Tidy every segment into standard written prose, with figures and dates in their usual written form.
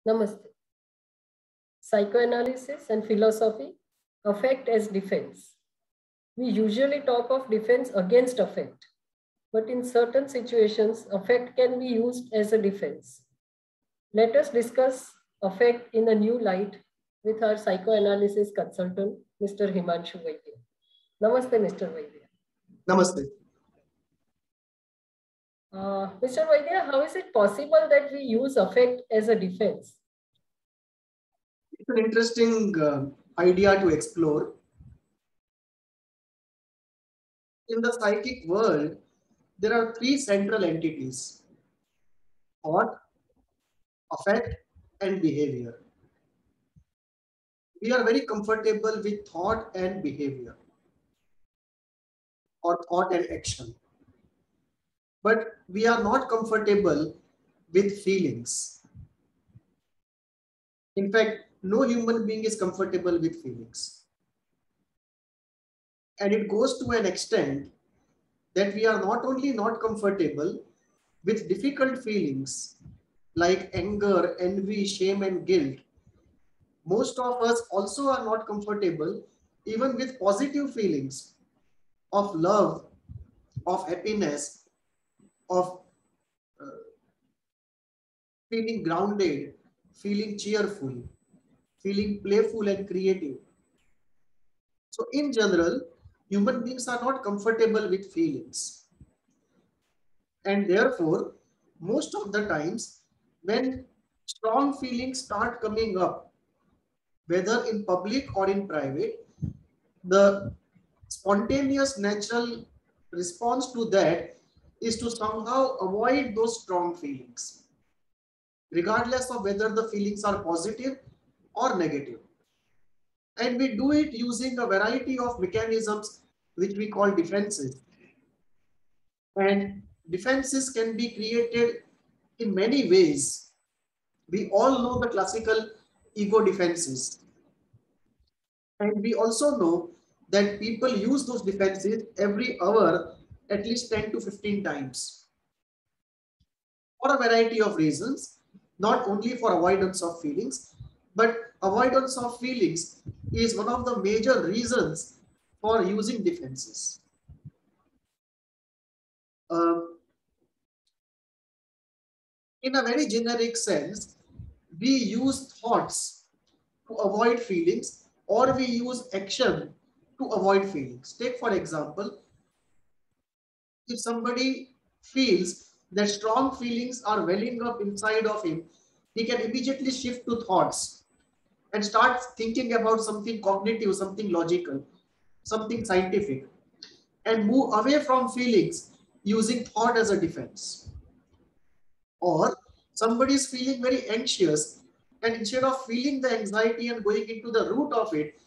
Namaste. Psychoanalysis and philosophy, affect as defense. We usually talk of defense against affect, but in certain situations, affect can be used as a defense. Let us discuss affect in a new light with our psychoanalysis consultant, Mr. Himanshu Vaidya. Namaste, Mr. Vaidya. Namaste. Mr. Vaidya, how is it possible that we use affect as a defense? It's an interesting idea to explore. In the psychic world, there are three central entities: thought, affect, and behavior. We are very comfortable with thought and behavior, or thought and action. But we are not comfortable with feelings. In fact, no human being is comfortable with feelings. And it goes to an extent that we are not only not comfortable with difficult feelings like anger, envy, shame, and guilt, most of us also are not comfortable even with positive feelings of love, of happiness, of feeling grounded, feeling cheerful, feeling playful and creative. So in general, human beings are not comfortable with feelings. And therefore, most of the times when strong feelings start coming up, whether in public or in private, the spontaneous natural response to that is to somehow avoid those strong feelings, regardless of whether the feelings are positive or negative. And we do it using a variety of mechanisms which we call defenses. And defenses can be created in many ways. We all know the classical ego defenses. And we also know that people use those defenses every hour at least 10 to 15 times for a variety of reasons, not only for avoidance of feelings, but avoidance of feelings is one of the major reasons for using defenses. In a very generic sense, we use thoughts to avoid feelings, or we use action to avoid feelings. Take for example, if somebody feels that strong feelings are welling up inside of him, he can immediately shift to thoughts and start thinking about something cognitive, something logical, something scientific, and move away from feelings using thought as a defense. Or somebody is feeling very anxious, and instead of feeling the anxiety and going into the root of it,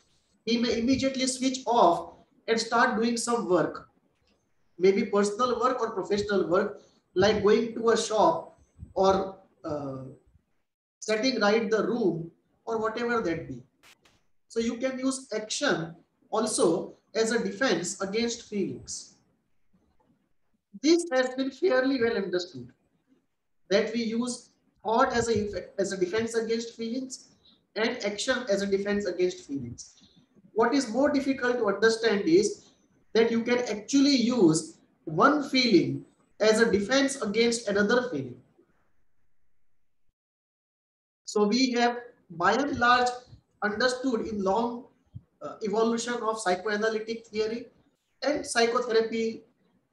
he may immediately switch off and start doing some work, maybe personal work or professional work, like going to a shop or setting right the room or whatever that be. So you can use action also as a defense against feelings. This has been fairly well understood, that we use thought as a defense against feelings and action as a defense against feelings. What is more difficult to understand is that you can actually use one feeling as a defense against another feeling. So we have by and large understood in long evolution of psychoanalytic theory and psychotherapy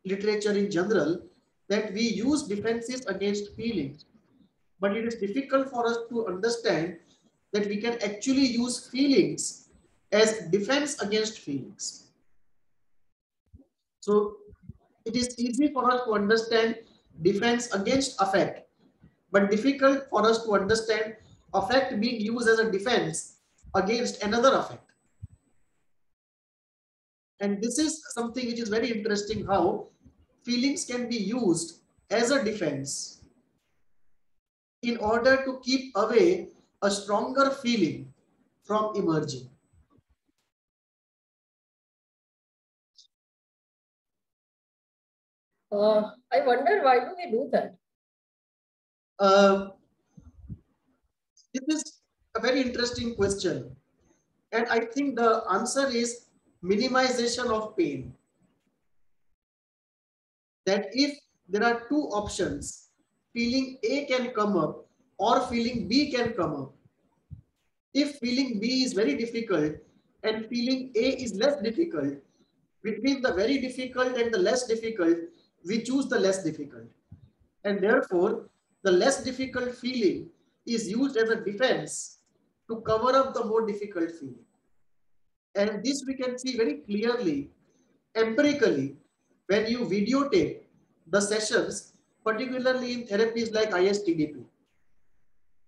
literature in general that we use defenses against feelings. But it is difficult for us to understand that we can actually use feelings as defense against feelings. So it is easy for us to understand defense against affect, but difficult for us to understand affect being used as a defense against another affect. And this is something which is very interesting, how feelings can be used as a defense in order to keep away a stronger feeling from emerging. I wonder, why do we do that? This is a very interesting question. And I think the answer is minimization of pain. That if there are two options, feeling A can come up or feeling B can come up. If feeling B is very difficult and feeling A is less difficult, between the very difficult and the less difficult, we choose the less difficult. And therefore, the less difficult feeling is used as a defense to cover up the more difficult feeling. And this we can see very clearly, empirically, when you videotape the sessions, particularly in therapies like ISTDP,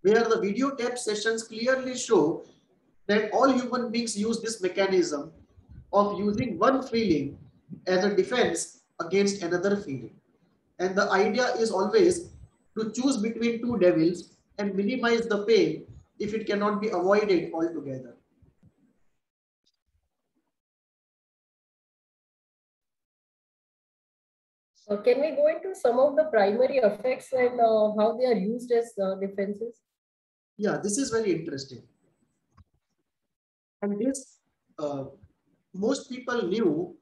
where the videotape sessions clearly show that all human beings use this mechanism of using one feeling as a defense against another feeling. And the idea is always to choose between two devils and minimize the pain if it cannot be avoided altogether. Can we go into some of the primary effects and how they are used as defenses? Yeah, this is very interesting. And this, most people knew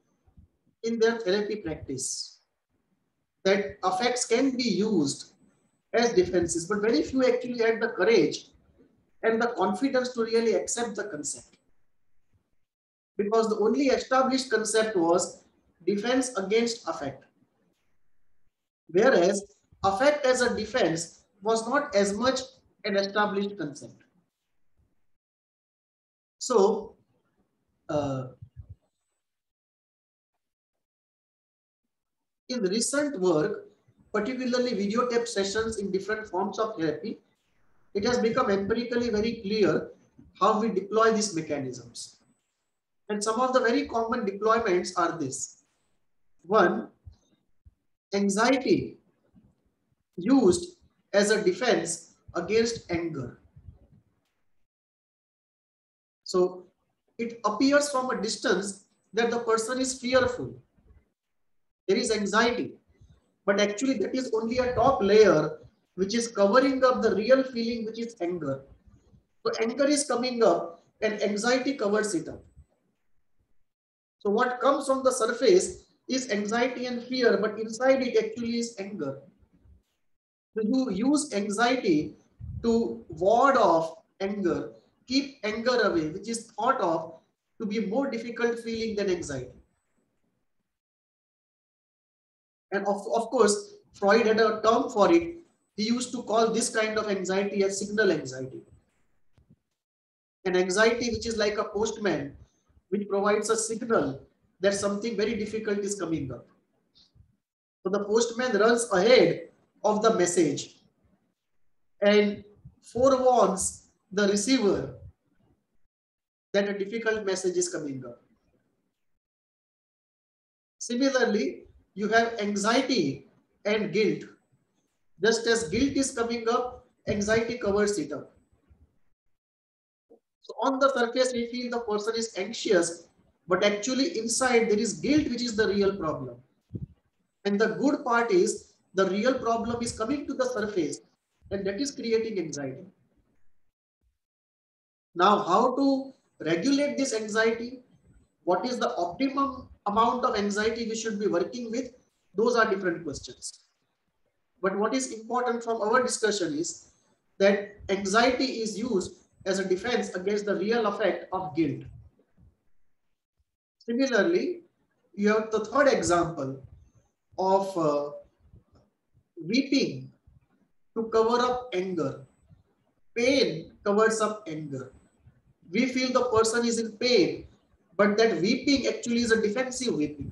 in their therapy practice that affects can be used as defenses, but very few actually had the courage and the confidence to really accept the concept. Because the only established concept was defense against affect. Whereas affect as a defense was not as much an established concept. So, in recent work, particularly videotape sessions in different forms of therapy, it has become empirically very clear how we deploy these mechanisms. And some of the very common deployments are this. One, anxiety used as a defense against anger. So it appears from a distance that the person is fearful. There is anxiety, but actually that is only a top layer which is covering up the real feeling, which is anger. So anger is coming up and anxiety covers it up. So what comes from the surface is anxiety and fear, but inside it actually is anger. So you use anxiety to ward off anger, keep anger away, which is thought of to be a more difficult feeling than anxiety. And of course, Freud had a term for it. He used to call this kind of anxiety as signal anxiety. An anxiety which is like a postman, which provides a signal that something very difficult is coming up. So the postman runs ahead of the message and forewarns the receiver that a difficult message is coming up. Similarly, you have anxiety and guilt. Just as guilt is coming up, anxiety covers it up. So on the surface, we feel the person is anxious, but actually inside there is guilt, which is the real problem. And the good part is the real problem is coming to the surface, and that is creating anxiety. Now, how to regulate this anxiety? What is the optimum amount of anxiety we should be working with? Those are different questions. But what is important from our discussion is that anxiety is used as a defense against the real effect of guilt. Similarly, you have the third example of weeping to cover up anger. Pain covers up anger. We feel the person is in pain, but that weeping actually is a defensive weeping.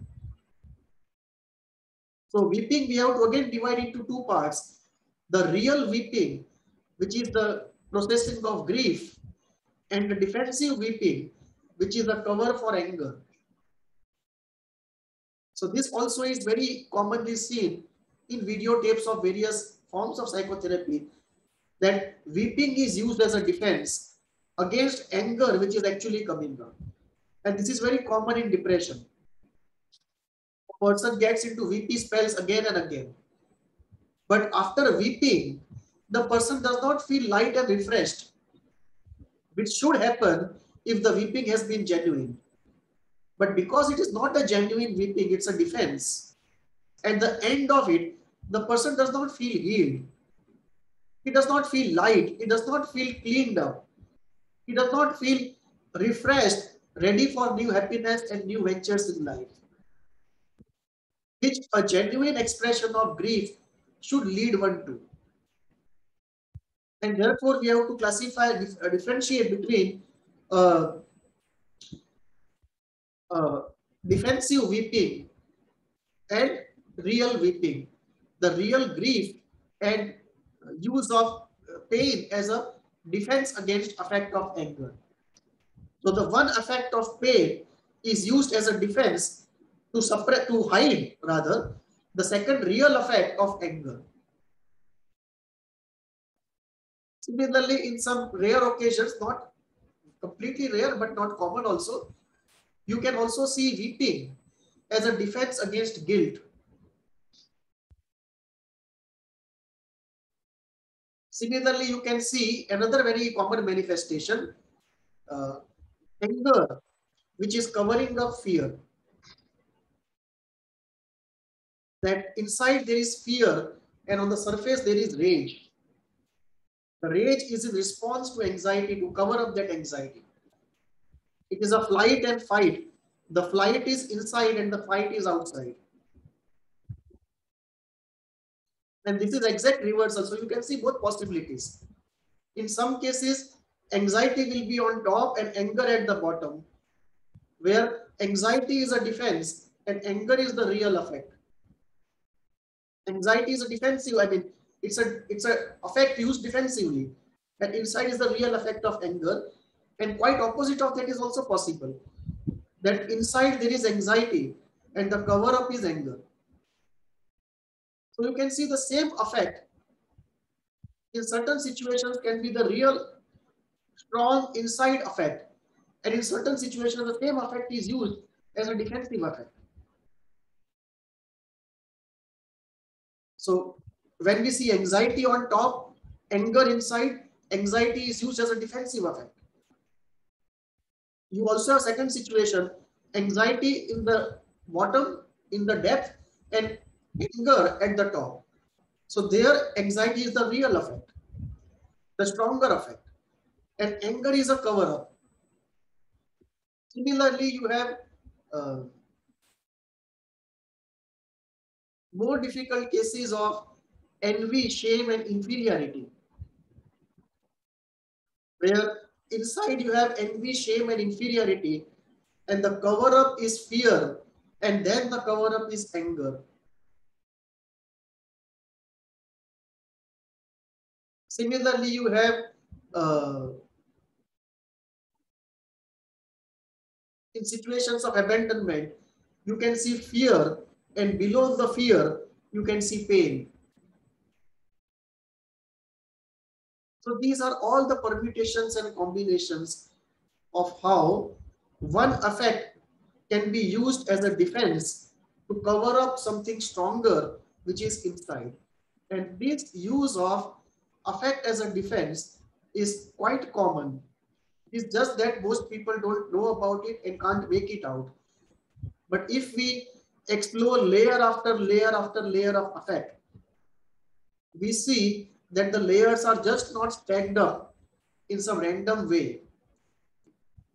So weeping, we have to again divide into two parts. The real weeping, which is the processing of grief, and the defensive weeping, which is a cover for anger. So this also is very commonly seen in videotapes of various forms of psychotherapy, that weeping is used as a defense against anger, which is actually coming up. And this is very common in depression. A person gets into weepy spells again and again. But after weeping, the person does not feel light and refreshed. which should happen if the weeping has been genuine. But because it is not a genuine weeping, it's a defense. At the end of it, the person does not feel healed. He does not feel light. He does not feel cleaned up. He does not feel refreshed, ready for new happiness and new ventures in life, which a genuine expression of grief should lead one to. And therefore, we have to classify, differentiate between uh, uh, defensive weeping and real weeping, the real grief and use of pain as a defense against effect of anger. So the one effect of pain is used as a defense to suppress, to hide rather, the second real effect of anger. Similarly, in some rare occasions, not completely rare but not common also, you can also see weeping as a defense against guilt. Similarly, you can see another very common manifestation, anger, which is covering up fear. That inside there is fear and on the surface there is rage. The rage is in response to anxiety, to cover up that anxiety. It is a flight and fight. The flight is inside and the fight is outside. And this is exact reversal. So you can see both possibilities. In some cases, anxiety will be on top and anger at the bottom, where anxiety is a defense and anger is the real effect. Anxiety is a defensive, I mean, it's a effect used defensively. And inside is the real effect of anger. And quite opposite of that is also possible. That inside there is anxiety and the cover up is anger. So you can see the same effect in certain situations can be the real strong inside effect. And in certain situations, the same effect is used as a defensive effect. So when we see anxiety on top, anger inside, anxiety is used as a defensive effect. You also have second situation, anxiety in the bottom, in the depth, and anger at the top. So there, anxiety is the real effect, the stronger effect, and anger is a cover up. Similarly, you have more difficult cases of envy, shame, and inferiority, where inside you have envy, shame, and inferiority, and the cover up is fear, and then the cover up is anger. Similarly, you have in situations of abandonment, you can see fear, and below the fear, you can see pain. So these are all the permutations and combinations of how one affect can be used as a defense to cover up something stronger which is inside. And this use of affect as a defense is quite common. It's just that most people don't know about it and can't make it out. But if we explore layer after layer after layer of affect, we see that the layers are just not stacked up in some random way.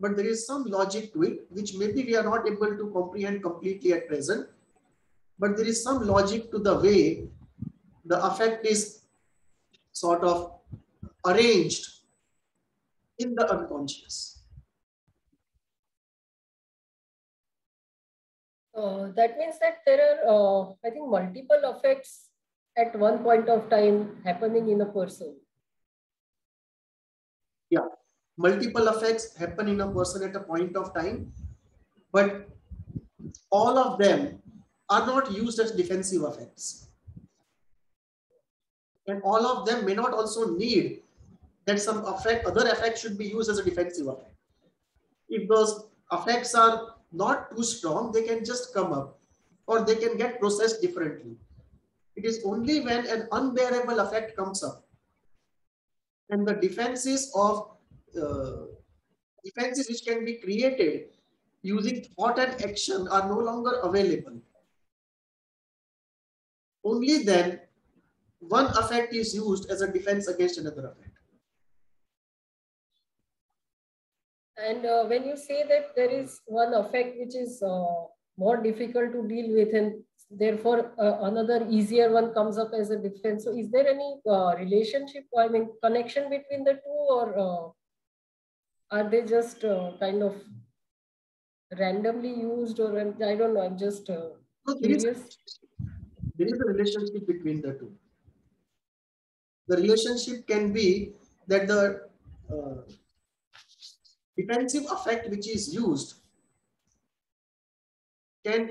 But there is some logic to it, which maybe we are not able to comprehend completely at present. But there is some logic to the way the affect is sort of arranged in the unconscious. That means that there are, I think, multiple effects at one point of time happening in a person. Yeah, multiple effects happen in a person at a point of time, but all of them are not used as defensive effects. And all of them may not also need that some effect, other effect should be used as a defensive effect. If those effects are not too strong, they can just come up or they can get processed differently. It is only when an unbearable effect comes up and the defenses of defenses which can be created using thought and action are no longer available. Only then one affect is used as a defense against another affect. And when you say that there is one affect which is more difficult to deal with, and therefore another easier one comes up as a defense, so is there any relationship, I mean connection between the two, or are they just kind of randomly used, or I don't know, I'm just So curious. There is a relationship between the two. The relationship can be that the defensive affect which is used can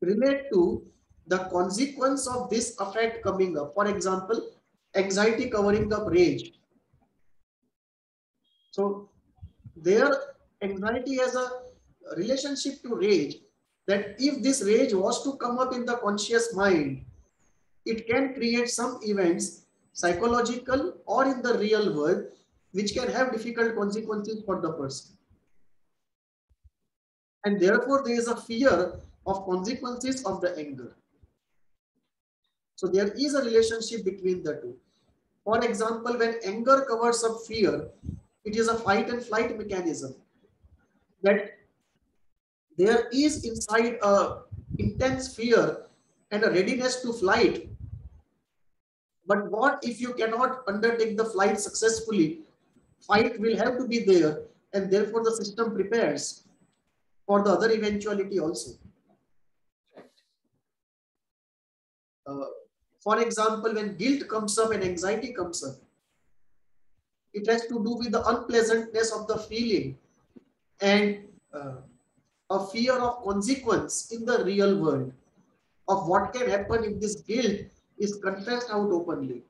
relate to the consequence of this affect coming up. For example, anxiety covering up rage. So their anxiety has a relationship to rage, that if this rage was to come up in the conscious mind, it can create some events, psychological or in the real world, which can have difficult consequences for the person. And therefore, there is a fear of consequences of the anger. So there is a relationship between the two. For example, when anger covers up fear, it is a fight and flight mechanism, that there is inside a intense fear and a readiness to flight. But what if you cannot undertake the flight successfully? Fight will have to be there, and therefore the system prepares for the other eventuality also. For example, when guilt comes up and anxiety comes up, it has to do with the unpleasantness of the feeling and a fear of consequence in the real world of what can happen if this guilt is confessed out openly.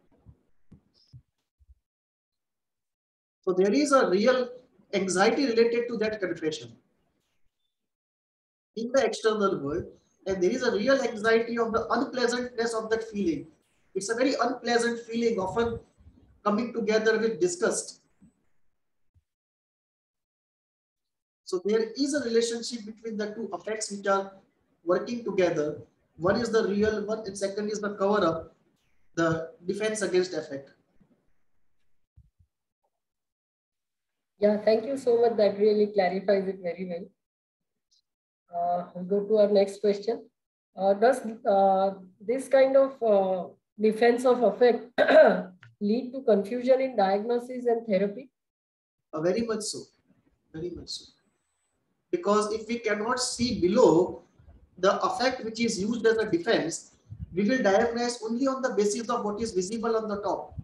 So there is a real anxiety related to that confession in the external world, and there is a real anxiety of the unpleasantness of that feeling. It's a very unpleasant feeling, often coming together with disgust. So there is a relationship between the two affects which are working together. One is the real one, and second is the cover up, the defense against affect. Yeah, thank you so much. That really clarifies it very well. We'll go to our next question. Does this kind of defense of affect lead to confusion in diagnosis and therapy? Very much so. Very much so. Because if we cannot see below the affect which is used as a defense, we will diagnose only on the basis of what is visible on the top.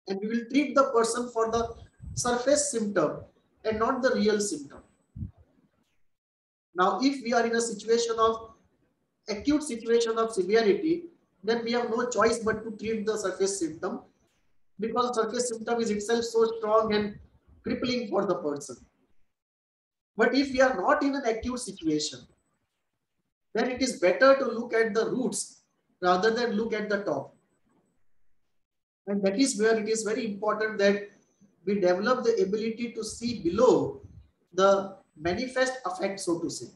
And we will treat the person for the surface symptom and not the real symptom. Now, if we are in a situation of acute situation of severity, then we have no choice but to treat the surface symptom, because surface symptom is itself so strong and crippling for the person. But if we are not in an acute situation, then it is better to look at the roots rather than look at the top. And that is where it is very important that we develop the ability to see below the manifest affect, so to say.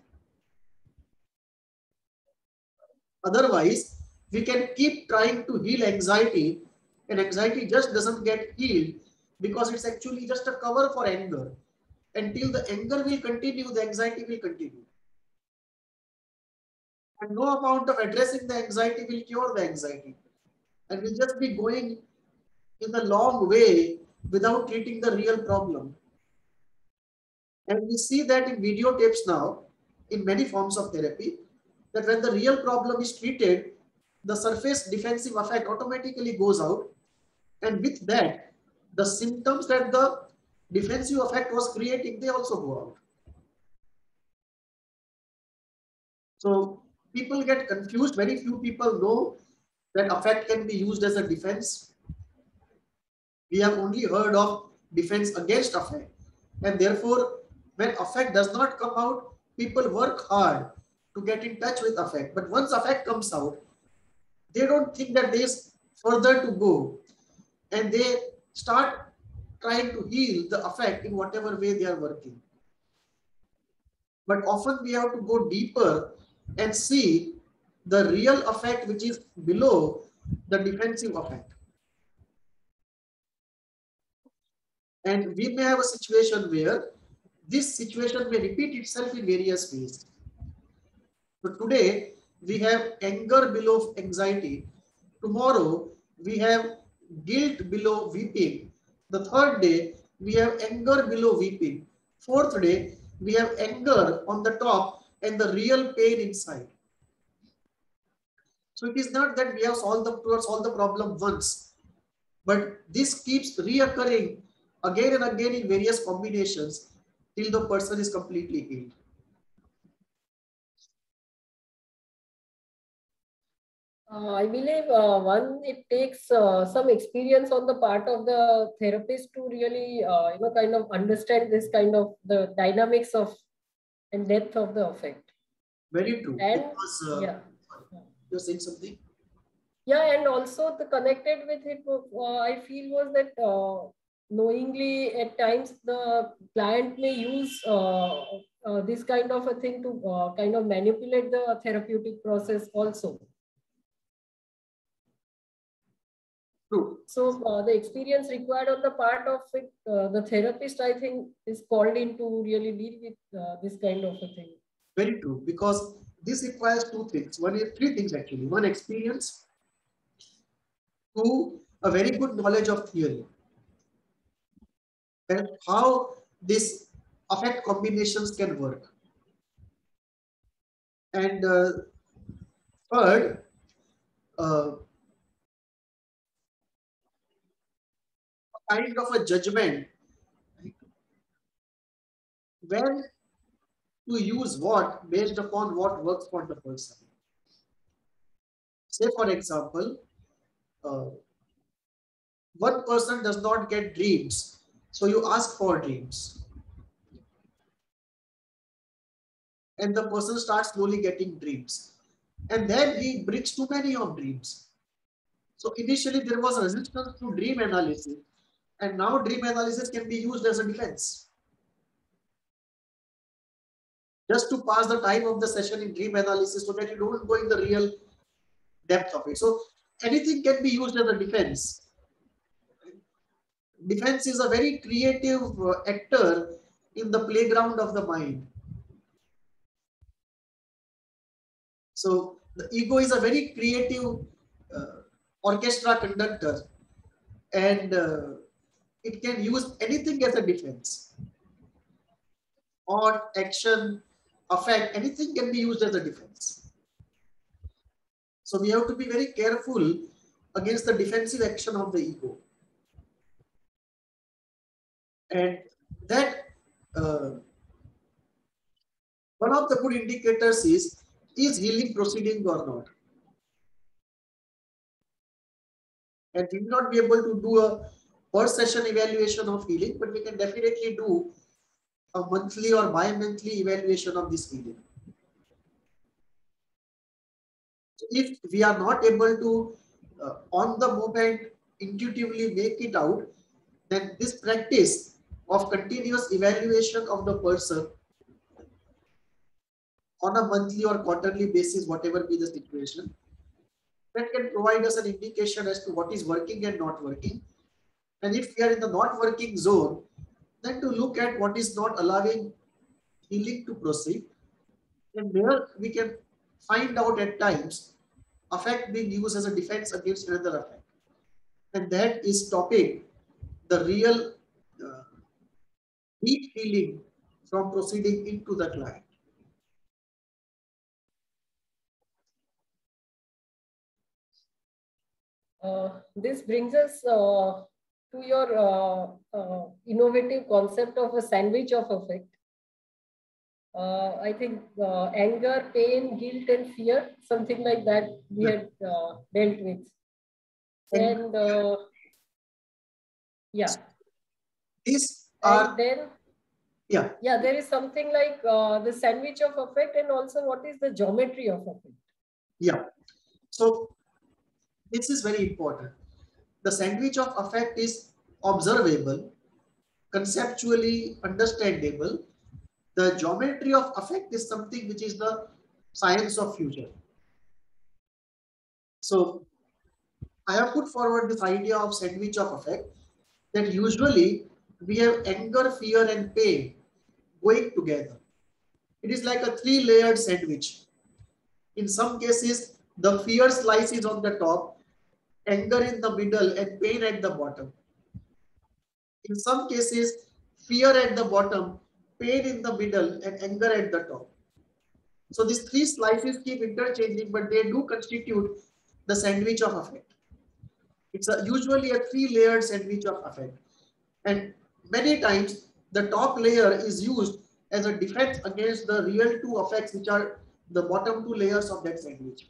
Otherwise, we can keep trying to heal anxiety, and anxiety just doesn't get healed because it's actually just a cover for anger. Until the anger will continue, the anxiety will continue. And no amount of addressing the anxiety will cure the anxiety. And we'll just be going in the long way without treating the real problem. And we see that in videotapes now, in many forms of therapy, that when the real problem is treated, the surface defensive affect automatically goes out. And with that, the symptoms that the defensive affect was creating, they also go out. So people get confused. Very few people know that affect can be used as a defense. We have only heard of defense against affect. And therefore, when affect does not come out, people work hard to get in touch with affect. But once affect comes out, they don't think that there is further to go. And they start trying to heal the affect in whatever way they are working. But often we have to go deeper and see the real affect which is below the defensive affect. And we may have a situation where this situation may repeat itself in various ways. So today we have anger below anxiety. Tomorrow we have guilt below weeping. The third day we have anger below weeping. Fourth day we have anger on the top and the real pain inside. So it is not that we have solved the problem once, but this keeps reoccurring again and again in various combinations till the person is completely healed. I believe it takes some experience on the part of the therapist to really, kind of understand this kind of the dynamics of and depth of the affect. Very true. And Because, yeah, you're saying something? yeah, and also the connected with it, I feel was that knowingly at times the client may use this kind of a thing to kind of manipulate the therapeutic process also. True. So the experience required on the part of it, the therapist, I think, is called in to really deal with this kind of a thing. Very true. Because this requires two things. Three things actually. One, experience. Two, a very good knowledge of theory. And how this affect combinations can work. And third, kind of a judgment when to use what based upon what works for the person. Say, for example, one person does not get dreams, so you ask for dreams. And the person starts slowly getting dreams. And then he brings too many of dreams. So initially there was resistance to dream analysis. And now dream analysis can be used as a defense. Just to pass the time of the session in dream analysis so that you don't go in the real depth of it. So anything can be used as a defense. Defense is a very creative actor in the playground of the mind. So the ego is a very creative orchestra conductor, and it can use anything as a defense. Or action, affect, anything can be used as a defense. So we have to be very careful against the defensive action of the ego. And that one of the good indicators is healing proceeding or not? And we will not be able to do a per session evaluation of healing, but we can definitely do a monthly or bi-monthly evaluation of this healing. So if we are not able to on the moment intuitively make it out, then this practice of continuous evaluation of the person on a monthly or quarterly basis, whatever be the situation, that can provide us an indication as to what is working and not working. And if we are in the not working zone, then to look at what is not allowing healing to proceed. And there we can find out at times affect being used as a defense against another affect. And that is stopping the real deep healing from proceeding into the client. This brings us to your innovative concept of a sandwich of affect. I think anger, pain, guilt, and fear, something like that we had dealt with. And yeah. These are... And then, yeah, there is something like the sandwich of affect, and also what is the geometry of affect? Yeah. So this is very important. The sandwich of affect is observable, conceptually understandable, the geometry of affect is something which is the science of future. So I have put forward this idea of sandwich of affect, that usually we have anger, fear, and pain going together. It is like a three-layered sandwich. In some cases, the fear slice is on the top, anger in the middle, and pain at the bottom. In some cases, fear at the bottom, pain in the middle, and anger at the top. So these three slices keep interchanging, but they do constitute the sandwich of affect. It's usually a three-layered sandwich of affect. And many times, the top layer is used as a defense against the real two affects, which are the bottom two layers of that sandwich.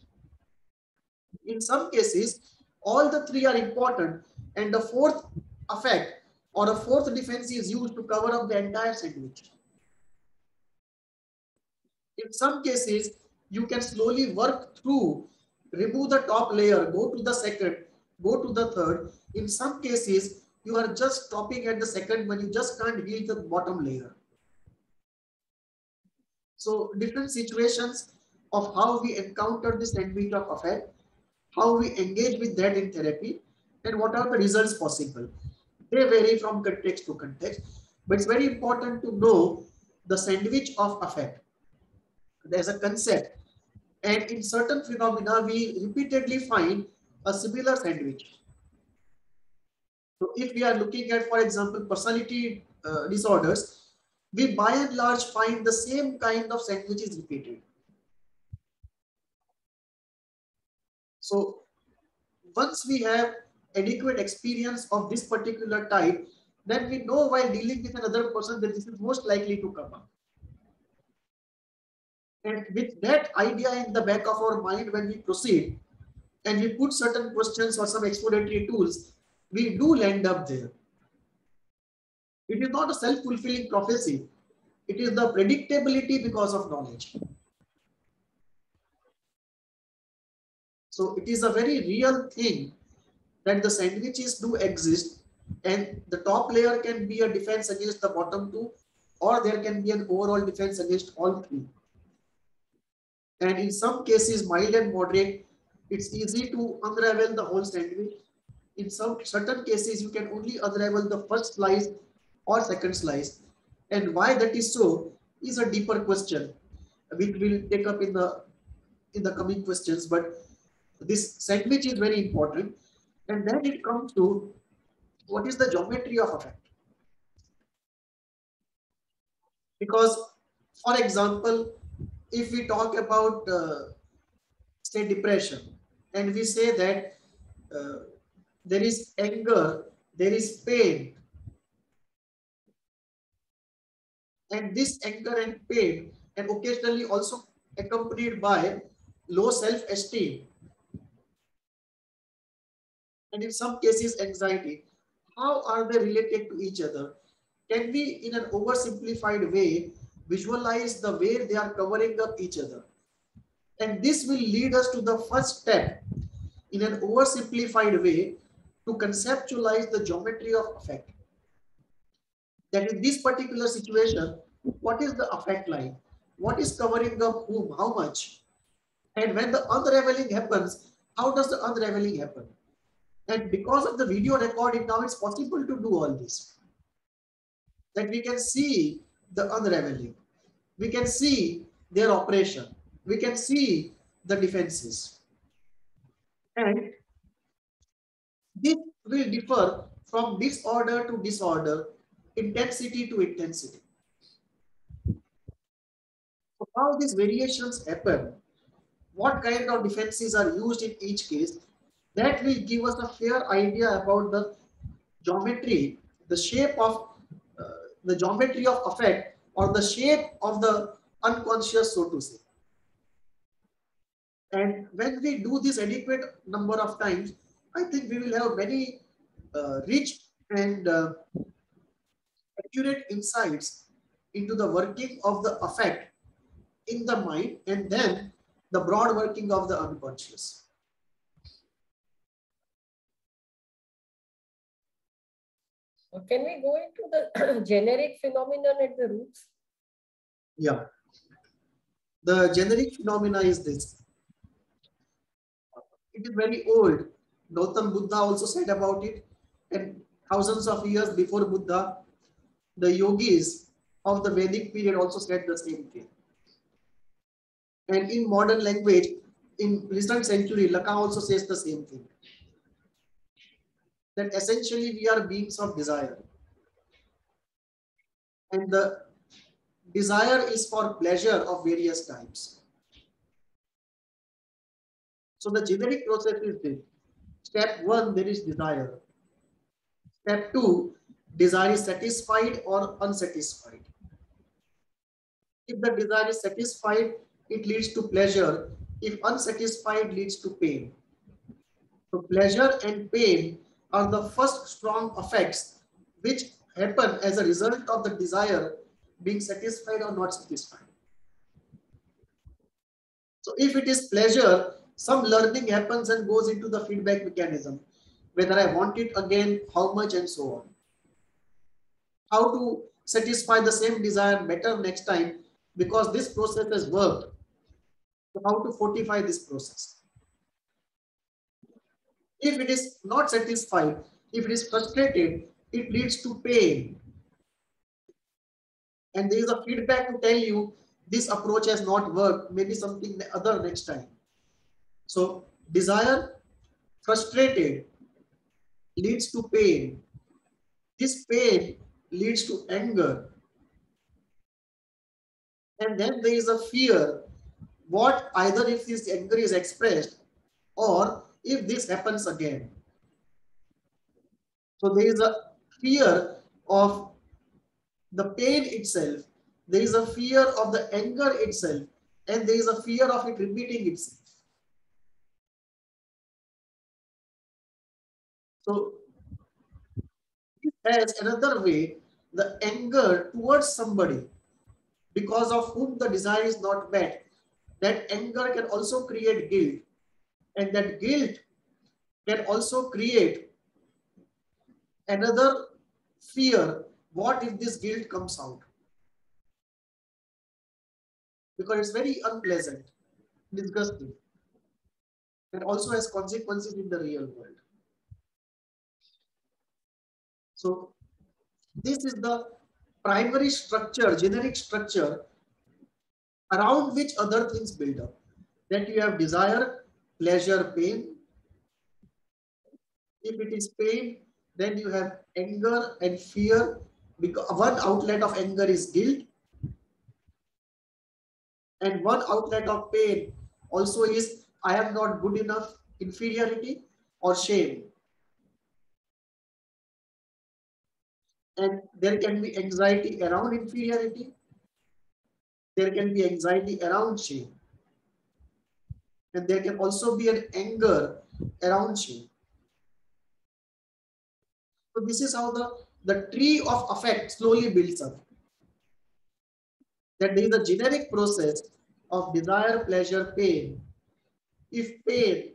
In some cases, all the three are important, and the fourth affect or a fourth defense is used to cover up the entire sandwich. In some cases, you can slowly work through, remove the top layer, go to the second, go to the third. In some cases, you are just stopping at the second one, you just can't heal the bottom layer. So different situations of how we encounter this sandwich of affect, how we engage with that in therapy, and what are the results possible. They vary from context to context, but it's very important to know the sandwich of affect. There's a concept, and in certain phenomena, we repeatedly find a similar sandwich. So if we are looking at, for example, personality disorders, we by and large find the same kind of sandwiches repeated. So once we have adequate experience of this particular type, then we know while dealing with another person that this is most likely to come up. And with that idea in the back of our mind, when we proceed and we put certain questions or some exploratory tools, we do land up there. It is not a self-fulfilling prophecy. It is the predictability because of knowledge. So it is a very real thing that the sandwiches do exist, and the top layer can be a defense against the bottom two, or there can be an overall defense against all three. And in some cases, mild and moderate, it's easy to unravel the whole sandwich. In some certain cases, you can only unravel the first slice or second slice. And why that is so is a deeper question, which we'll take up in the coming questions. But this sandwich is very important. And then it comes to what is the geometry of affect. Because, for example, if we talk about, say, depression, and we say that there is anger, there is pain, and this anger and pain, and occasionally also accompanied by low self-esteem, and in some cases anxiety, how are they related to each other? Can we, in an oversimplified way, visualize the way they are covering up each other? And this will lead us to the first step, in an oversimplified way, to conceptualize the geometry of affect. That in this particular situation, what is the affect line? What is covering up whom, how much? And when the unraveling happens, how does the unraveling happen? And because of the video recording, now it's possible to do all this. That we can see the unraveling. We can see their operation. We can see the defenses. And this will differ from disorder to disorder, intensity to intensity. So how these variations happen, what kind of defenses are used in each case, that will give us a fair idea about the geometry, the shape of the geometry of affect, or the shape of the unconscious, so to say. And when we do this adequate number of times, I think we will have very rich and accurate insights into the working of the affect in the mind, and then the broad working of the unconscious. Can we go into the generic phenomenon at the roots? Yeah. The generic phenomena is this. It is very old. Gautam Buddha also said about it. And thousands of years before Buddha, the yogis of the Vedic period also said the same thing. And in modern language, in recent century, Lacan also says the same thing. That essentially we are beings of desire. And the desire is for pleasure of various types. So the generic process is this. Step 1, there is desire. Step 2, desire is satisfied or unsatisfied. If the desire is satisfied, it leads to pleasure. If unsatisfied, leads to pain. So pleasure and pain are the first strong effects which happen as a result of the desire being satisfied or not satisfied. So if it is pleasure, some learning happens and goes into the feedback mechanism, whether I want it again, how much, and so on. How to satisfy the same desire better next time, because this process has worked. So how to fortify this process? If it is not satisfied, if it is frustrated, it leads to pain. And there is a feedback to tell you this approach has not worked, maybe something other next time. So desire, frustrated, leads to pain. This pain leads to anger. And then there is a fear. What either if this anger is expressed or if this happens again. So there is a fear of the pain itself. There is a fear of the anger itself. And there is a fear of it repeating itself. So as another way, the anger towards somebody because of whom the desire is not met, that anger can also create guilt. And that guilt can also create another fear. What if this guilt comes out? Because it's very unpleasant, disgusting, and also has consequences in the real world. So this is the primary structure, generic structure around which other things build up. That you have desire, pleasure, pain. If it is pain, then you have anger and fear. Because one outlet of anger is guilt. And one outlet of pain also is I am not good enough, inferiority or shame. And there can be anxiety around inferiority. There can be anxiety around shame. And there can also be an anger around shame. So this is how the tree of affect slowly builds up. That there is a generic process of desire, pleasure, pain. If pain,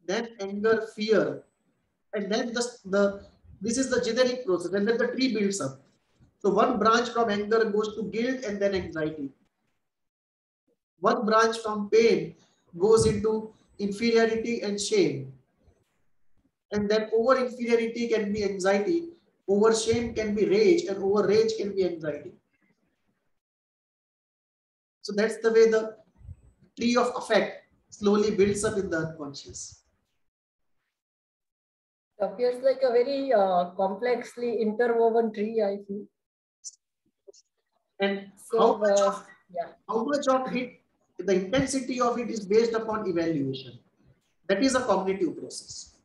then anger, fear, and then this is the generic process, and then the tree builds up. So one branch from anger goes to guilt and then anxiety. One branch from pain goes into inferiority and shame. And then over inferiority can be anxiety, over shame can be rage, and over rage can be anxiety. So that's the way the tree of affect slowly builds up in the unconscious. It appears like a very complexly interwoven tree, I feel. And so, how much of it, the intensity of it is based upon evaluation. That is a cognitive process.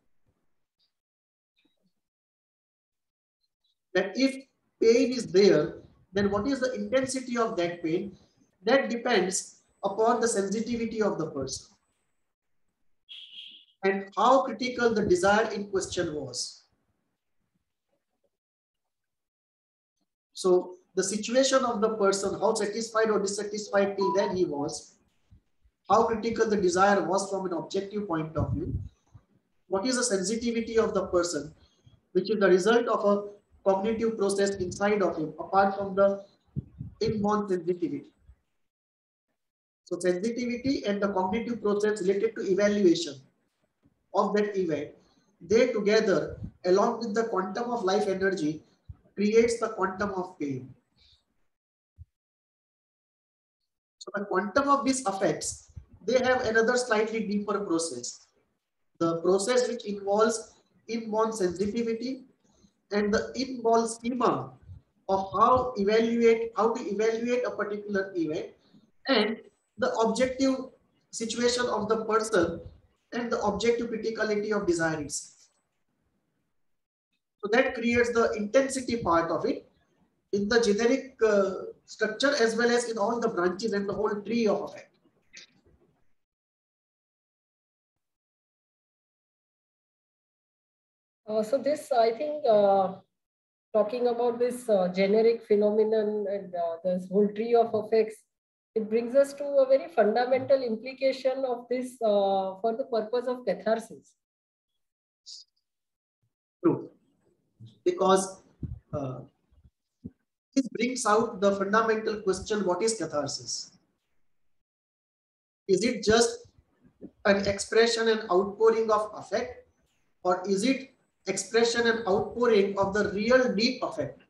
That if pain is there, then what is the intensity of that pain? That depends upon the sensitivity of the person and how critical the desire in question was. So the situation of the person, how satisfied or dissatisfied till then he was, how critical the desire was from an objective point of view, what is the sensitivity of the person, which is the result of a cognitive process inside of him apart from the inborn sensitivity. So sensitivity and the cognitive process related to evaluation of that event, they together, along with the quantum of life energy, creates the quantum of pain. So the quantum of these effects, they have another slightly deeper process. The process which involves inborn sensitivity and the inborn schema of how to evaluate a particular event, and the objective situation of the person and the objective criticality of desire itself. So that creates the intensity part of it in the generic structure as well as in all the branches and the whole tree of effect. So this, I think, talking about this generic phenomenon and this whole tree of effects, it brings us to a very fundamental implication of this for the purpose of catharsis. True. Because this brings out the fundamental question, what is catharsis? Is it just an expression and outpouring of affect, or is it expression and outpouring of the real deep affect?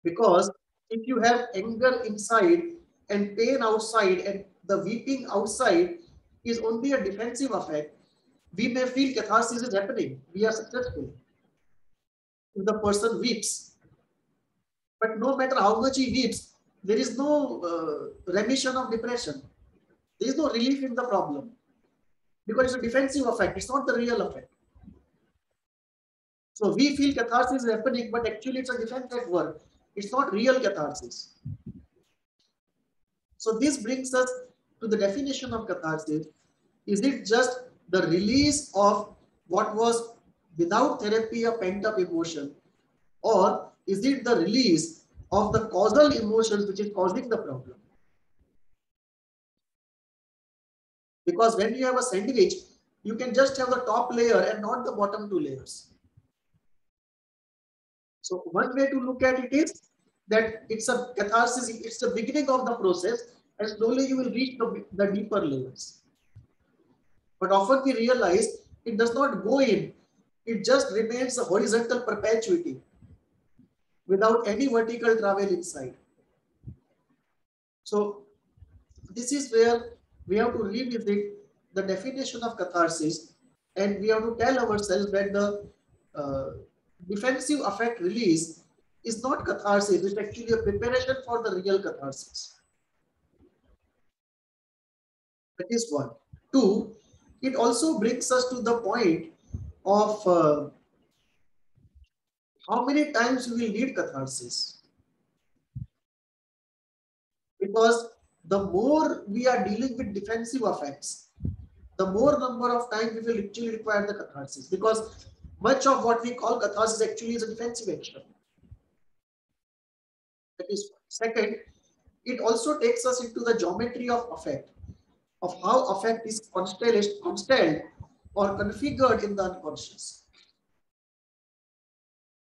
Because if you have anger inside and pain outside and the weeping outside is only a defensive affect, we may feel catharsis is happening. We are successful. If the person weeps, but no matter how much he weeps, there is no remission of depression. There is no relief in the problem because it's a defensive effect. It's not the real effect. So we feel catharsis is happening, but actually it's a defense at work. It's not real catharsis. So this brings us to the definition of catharsis. Is it just the release of what was without therapy a pent-up emotion, or is it the release of the causal emotions which is causing the problem? Because when you have a sandwich, you can just have the top layer and not the bottom two layers. So one way to look at it is that it's a catharsis, it's the beginning of the process, and slowly you will reach the deeper layers. But often we realize it does not go in, it just remains a horizontal perpetuity without any vertical travel inside. So this is where we have to revisit the definition of catharsis, and we have to tell ourselves that the defensive affect release is not catharsis, it's actually a preparation for the real catharsis. That is one. Two, it also brings us to the point of how many times we will need catharsis. Because the more we are dealing with defensive affects, the more number of times we will actually require the catharsis. Because much of what we call catharsis actually is a defensive action. That is one. Second, it also takes us into the geometry of affect, of how affect is constelled or configured in the unconscious.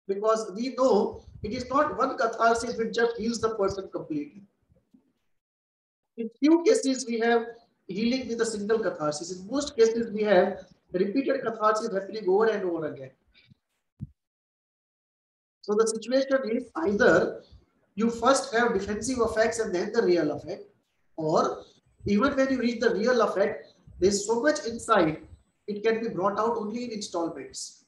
Because we know it is not one catharsis which just heals the person completely. In few cases, we have healing with a single catharsis. In most cases, we have repeated catharsis happening over and over again. So the situation is either you first have defensive effects and then the real effect, or even when you reach the real effect, there's so much inside, it can be brought out only in installments.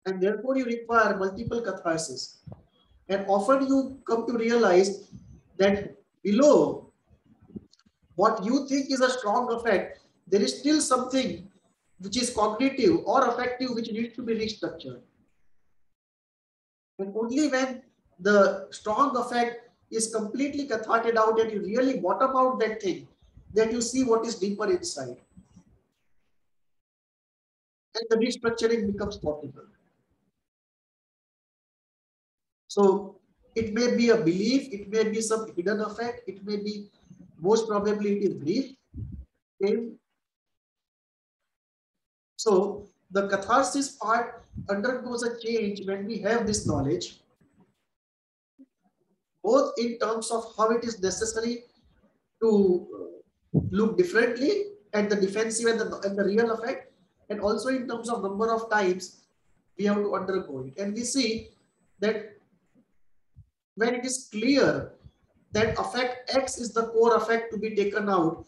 And therefore you require multiple catharsis. And often you come to realize that below what you think is a strong effect, there is still something which is cognitive or affective which needs to be restructured. And only when the strong effect is completely catharted out and you really bottom out that thing, then you see what is deeper inside. And the restructuring becomes possible. So it may be a belief, it may be some hidden effect, it may be, most probably it is grief. Okay. So The catharsis part undergoes a change when we have this knowledge, both in terms of how it is necessary to look differently at the defensive and the real effect, and also in terms of number of times we have to undergo it. And we see that when it is clear that effect X is the core effect to be taken out,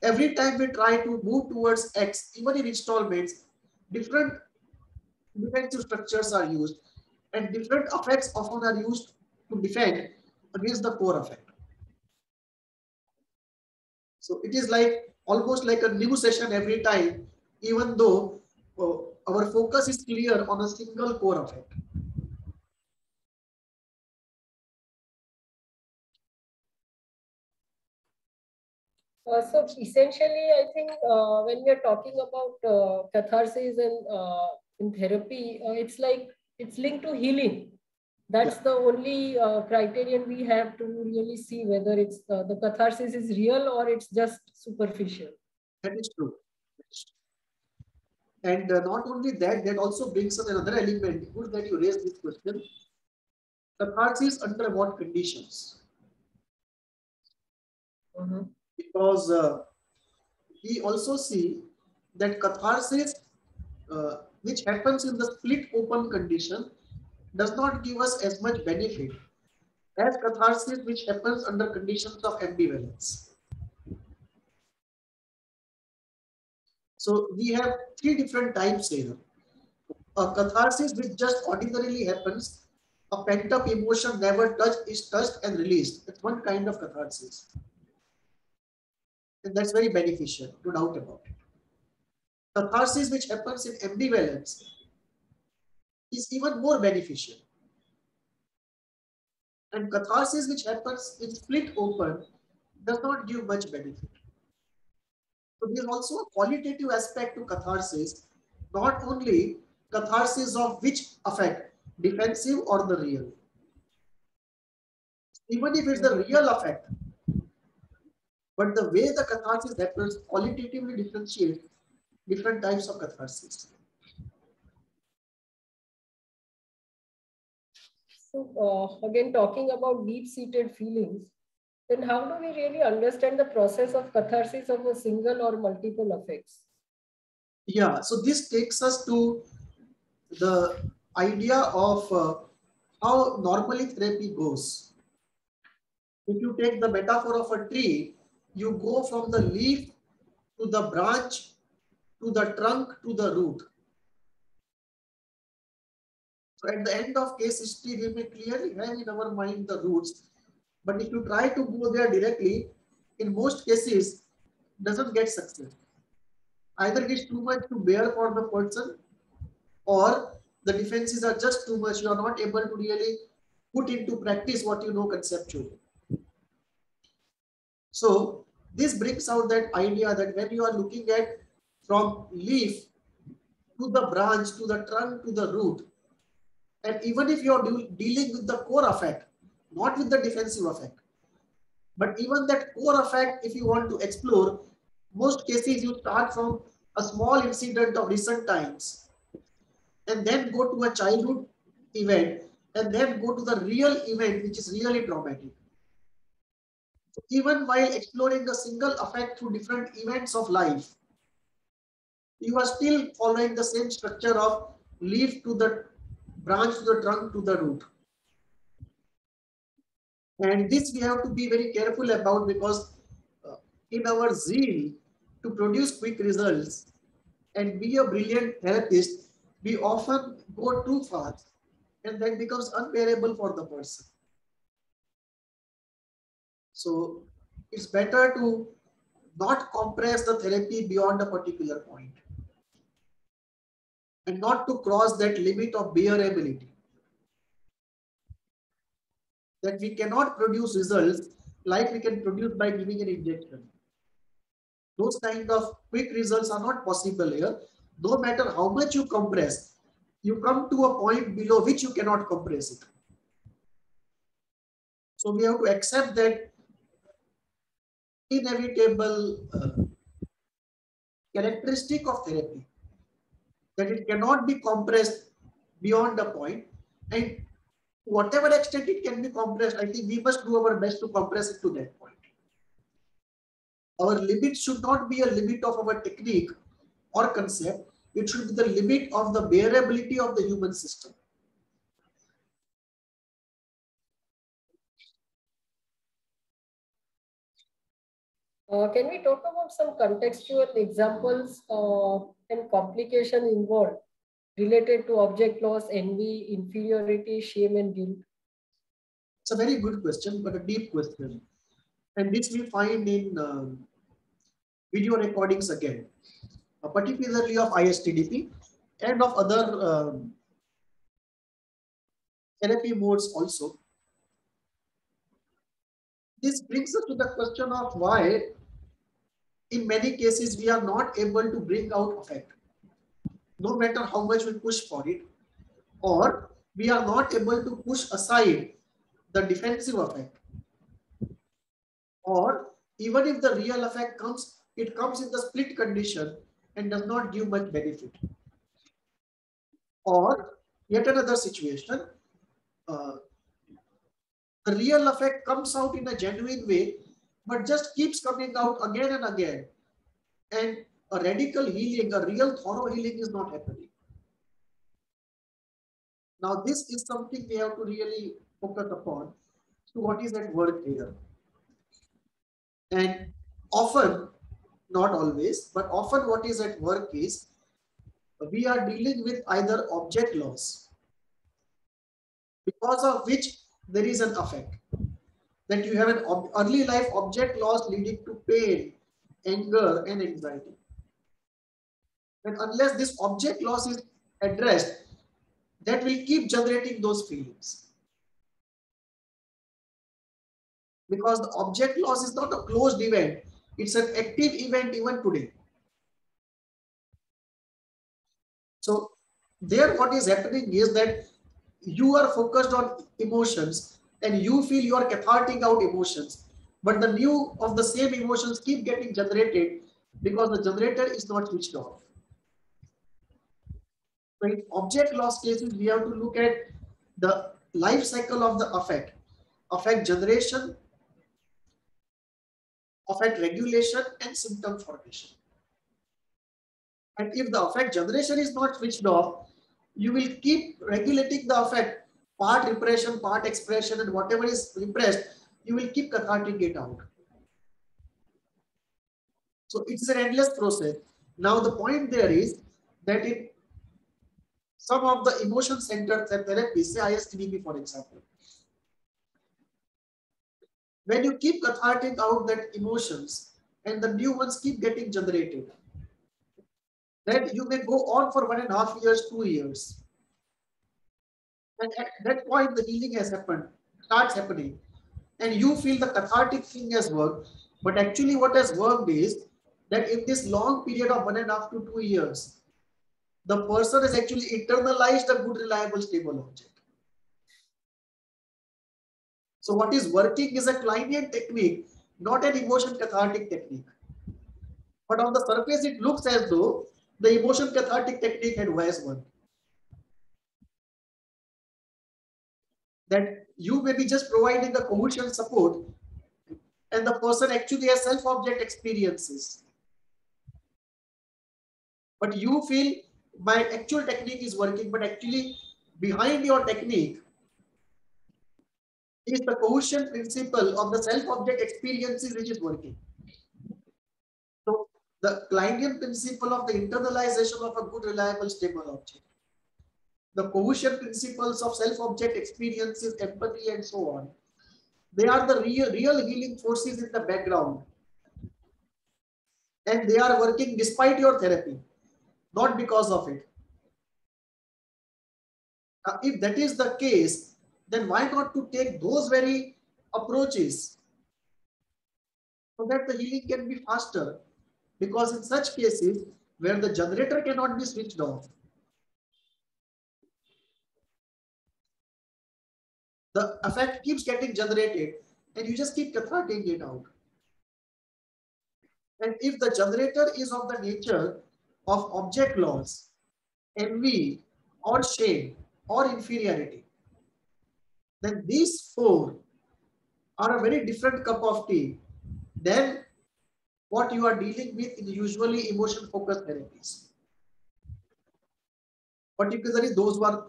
every time we try to move towards X, even in installments, different defensive structures are used, and different effects often are used to defend against the core effect. So it is like almost like a new session every time, even though our focus is clear on a single core effect. So essentially, I think when we are talking about catharsis and in therapy, it's like it's linked to healing. That's the only criterion we have to really see whether it's the catharsis is real or it's just superficial. That is true. And not only that, that also brings us another element. Good that you raised this question. Catharsis under what conditions? Because we also see that catharsis, which happens in the split open condition, does not give us as much benefit as catharsis which happens under conditions of ambivalence. So we have three different types here. A catharsis which just ordinarily happens, a pent up emotion never touched is touched and released. That's one kind of catharsis. And that's very beneficial, no doubt about it. Catharsis which happens in ambivalence is even more beneficial. And catharsis which happens in split open does not give much benefit. So there is also a qualitative aspect to catharsis, not only catharsis of which affect, defensive or the real. Even if it's the real effect, but the way the catharsis happens qualitatively differentiates different types of catharsis. So again, talking about deep-seated feelings, then how do we really understand the process of catharsis of a single or multiple effects? Yeah, so this takes us to the idea of how normally therapy goes. If you take the metaphor of a tree, you go from the leaf to the branch, to the trunk, to the root. So at the end of case history, we may clearly have in our mind the roots. But if you try to go there directly, in most cases, doesn't get success. Either it is too much to bear for the person, or the defenses are just too much. You are not able to really put into practice what you know conceptually. So this brings out that idea that when you are looking at from leaf to the branch, to the trunk, to the root, and even if you are dealing with the core effect, not with the defensive effect, but even that core effect, if you want to explore, most cases you start from a small incident of recent times and then go to a childhood event and then go to the real event which is really traumatic. So even while exploring a single effect through different events of life, you are still following the same structure of leaf to the branch to the trunk to the root. And this we have to be very careful about, because in our zeal to produce quick results and be a brilliant therapist, we often go too fast and that becomes unbearable for the person. So it's better to not compress the therapy beyond a particular point and not to cross that limit of bearability. That we cannot produce results like we can produce by giving an injection. Those kind of quick results are not possible here. No matter how much you compress, you come to a point below which you cannot compress it. So we have to accept that inevitable characteristic of therapy, that it cannot be compressed beyond the point, and whatever extent it can be compressed, I think we must do our best to compress it to that point. Our limit should not be a limit of our technique or concept. It should be the limit of the bearability of the human system. Can we talk about some contextual examples and complications involved related to object loss, envy, inferiority, shame, and guilt? It's a very good question, but a deep question. And this we find in video recordings again, particularly of ISTDP and of other therapy modes also. This brings us to the question of why, in many cases, we are not able to bring out affect, no matter how much we push for it, or we are not able to push aside the defensive affect, or even if the real affect comes, it comes in the split condition and does not give much benefit. Or yet another situation, uh, the real affect comes out in a genuine way, but just keeps coming out again and again. And a radical healing, a real thorough healing is not happening. Now, this is something we have to really focus upon to what is at work here. And often, not always, but often what is at work is we are dealing with either object loss, because of which there is an affect. That you have an early life object loss leading to pain, anger, and anxiety. And unless this object loss is addressed, that will keep generating those feelings. Because the object loss is not a closed event, it's an active event even today. So there what is happening is that you are focused on emotions and you feel you are cathartic out emotions, but the new of the same emotions keep getting generated because the generator is not switched off. So in object loss cases, we have to look at the life cycle of the affect generation, affect regulation, and symptom formation. And if the affect generation is not switched off, you will keep regulating the affect, part repression, part expression, and whatever is repressed, you will keep cathartic it out. So it's an endless process. Now the point there is that in some of the emotion centered therapies, say ISTDP for example, when you keep cathartic out that emotions and the new ones keep getting generated, that you may go on for 1.5 years, 2 years. And at that point, the healing has happened, starts happening. And you feel the cathartic thing has worked. But actually what has worked is that in this long period of 1.5 to 2 years, the person has actually internalized a good, reliable, stable object. So what is working is a Kleinian technique, not an emotion cathartic technique. But on the surface, it looks as though the emotion cathartic technique had worked. That you may be just providing the cohesion support and the person actually has self-object experiences. But you feel my actual technique is working, but actually behind your technique is the cohesion principle of the self-object experiences which is working. So the Kleinian principle of the internalization of a good, reliable, stable object, the cohesion principles of self-object experiences, empathy, and so on, they are the real healing forces in the background. And they are working despite your therapy, not because of it. Now, if that is the case, then why not to take those very approaches so that the healing can be faster? Because in such cases where the generator cannot be switched off, the effect keeps getting generated and you just keep cathartic it out. And if the generator is of the nature of object loss, envy, or shame, or inferiority, then these four are a very different cup of tea than what you are dealing with in usually emotion focused therapies. Particularly those who are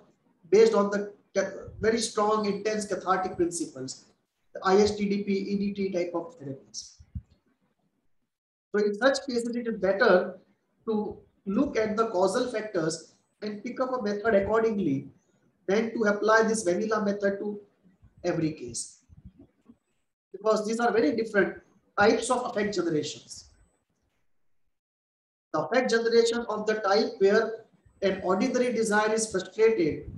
based on the very strong, intense cathartic principles, the ISTDP, EDT type of therapies. So in such cases, it is better to look at the causal factors and pick up a method accordingly than to apply this vanilla method to every case. Because these are very different types of affect generations. The affect generation of the type where an ordinary desire is frustrated,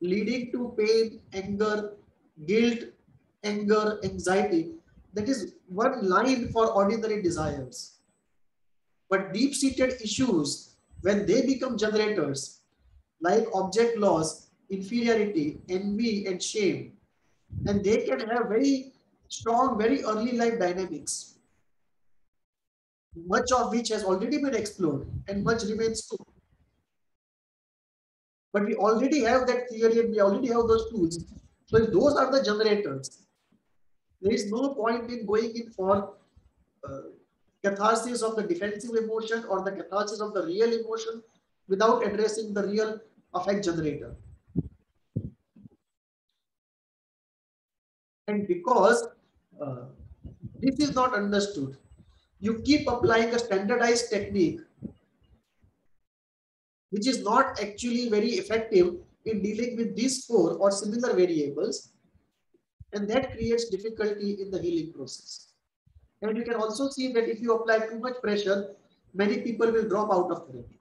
leading to pain, anger, guilt, anger, anxiety. That is one line for ordinary desires. But deep-seated issues, when they become generators, like object loss, inferiority, envy, and shame, and they can have very strong, very early life dynamics, much of which has already been explored and much remains to. But we already have that theory and we already have those tools. So if those are the generators, there is no point in going in for uh, catharsis of the defensive emotion or the catharsis of the real emotion without addressing the real affect generator. And because uh, this is not understood, you keep applying a standardized technique which is not actually very effective in dealing with these four or similar variables, and that creates difficulty in the healing process. And you can also see that if you apply too much pressure, many people will drop out of therapy.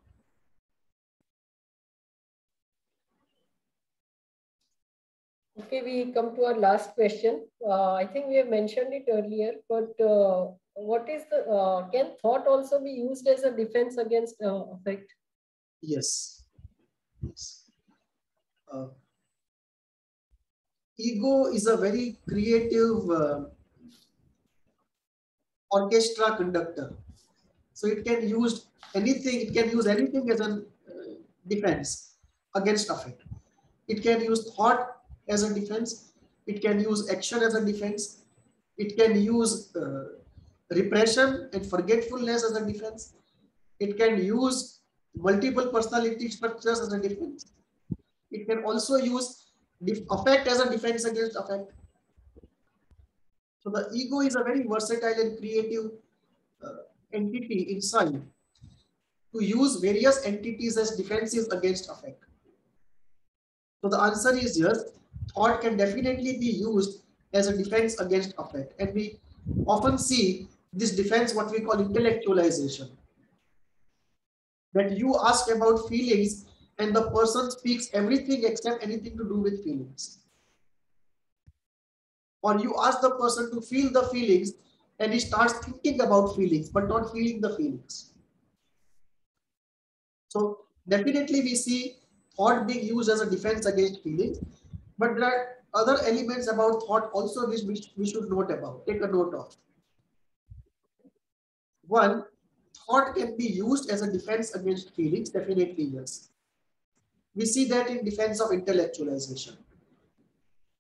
Okay, we come to our last question. I think we have mentioned it earlier, but what is the, can thought also be used as a defense against affect? Yes. Yes. Ego is a very creative orchestra conductor. So it can use anything, it can use anything as a defense against affect. It can use thought as a defense. It can use action as a defense. It can use repression and forgetfulness as a defense. It can use multiple personality structures as a defense. It can also use affect as a defense against affect. So the ego is a very versatile and creative entity inside to use various entities as defenses against affect. So the answer is yes, thought can definitely be used as a defense against affect. And we often see this defense, what we call intellectualization. That you ask about feelings and the person speaks everything except anything to do with feelings. Or you ask the person to feel the feelings and he starts thinking about feelings but not feeling the feelings. So definitely we see thought being used as a defense against feelings, but there are other elements about thought also which we should note about, take a note of. One, thought can be used as a defense against feelings, definitely yes. We see that in defense of intellectualization.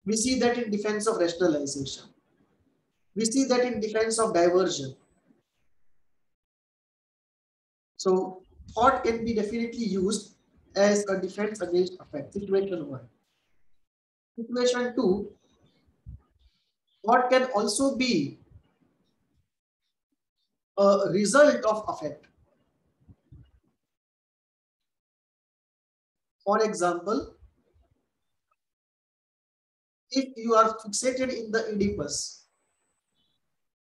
We see that in defense of rationalization. We see that in defense of diversion. So thought can be definitely used as a defense against affect. Situation one. Situation two, thought can also be a result of affect. For example, if you are fixated in the Oedipus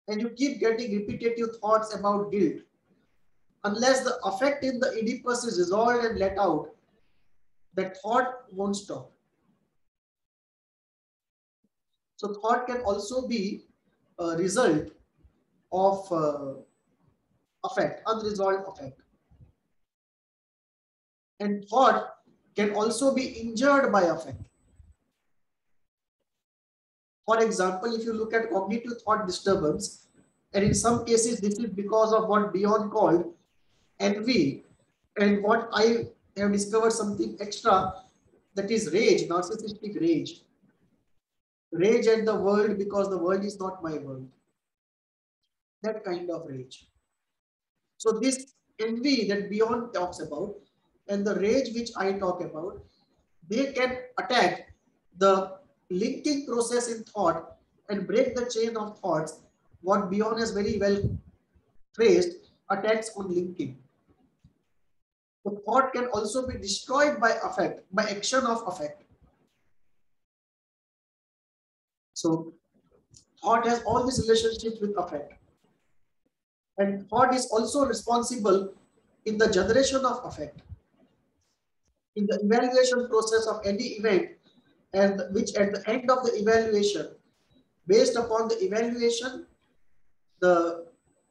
and you keep getting repetitive thoughts about guilt, unless the affect in the Oedipus is resolved and let out, that thought won't stop. So thought can also be a result of affect, unresolved affect. And thought can also be injured by affect. For example, if you look at cognitive thought disturbance, and in some cases this is because of what Dion called envy, and what I have discovered something extra, that is rage, narcissistic rage. Rage at the world because the world is not my world. That kind of rage. So this envy that Beyond talks about and the rage which I talk about, they can attack the linking process in thought and break the chain of thoughts. What Beyond has very well phrased, attacks on linking. The thought can also be destroyed by affect, by action of affect. So thought has all these relationships with affect. And thought is also responsible in the generation of affect, in the evaluation process of any event, and which at the end of the evaluation, based upon the evaluation, the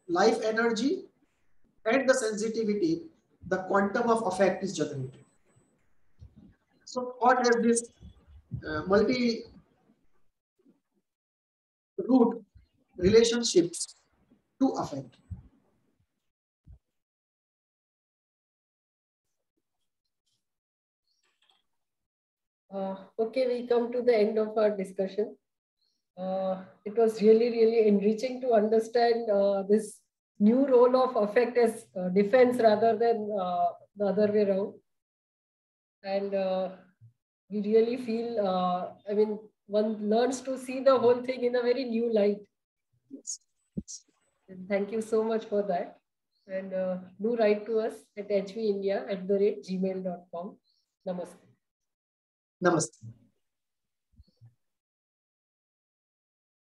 life energy and the sensitivity, the quantum of affect is generated. So thought has this multi-root relationships to affect. Okay, we come to the end of our discussion. It was really, really enriching to understand this new role of affect as defense rather than the other way around. And we really feel, I mean, one learns to see the whole thing in a very new light. Yes. And thank you so much for that. And do write to us at hvindia@gmail.com. Namaste. Namaste.